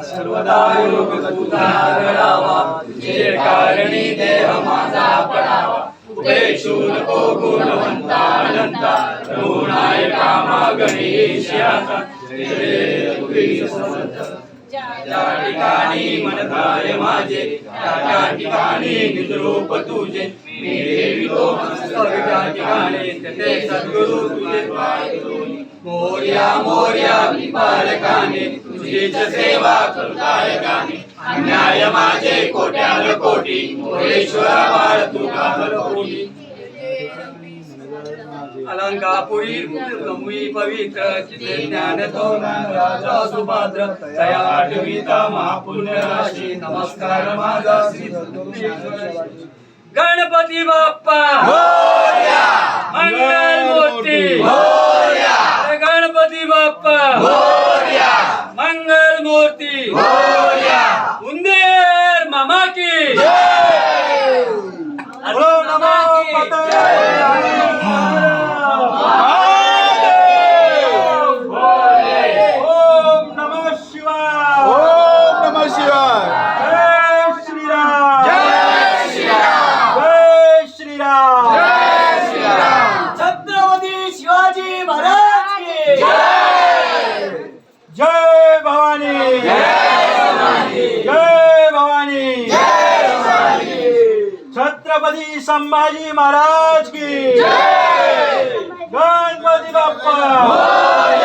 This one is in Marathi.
सर्वदा योग तुझा घडावा, तुझे कारणी देह माझा पडावा. उपेक्षू नको गुणवंता अनंता, रघुनायका गणेशाचा. जय तुझी समर्थ. ज्या ठिकाणी मनकाय माझे, त्या ठिकाणी निजरूप तुझे. मी देवितो मस्तक त्या ठिकाणी, तेथे सद्गुरु तुझे पाय धुनी. मोर्या मोर्या विपालकाने, तुझीच सेवा करताय गाणे. अन्याय माझे कोट्यान कोटी, मोरेश्वरा बाळ तुका कोटी. अलंकापुरी गमवी पवित्र, चिते ज्ञान तो राजा सुपात्र. तया आठविता महापुण्य राशी, नमस्कार माझा श्री गणपती बाप्पा मोरया. मंगलमूर्ती मोरया. गणपती बाप्पा मोरया. मंगलमूर्ती मोरया. उंदेर मामा की जय. बोलो नमो छत्रपती संभाजी महाराज की जय. गणपती बाप्पा.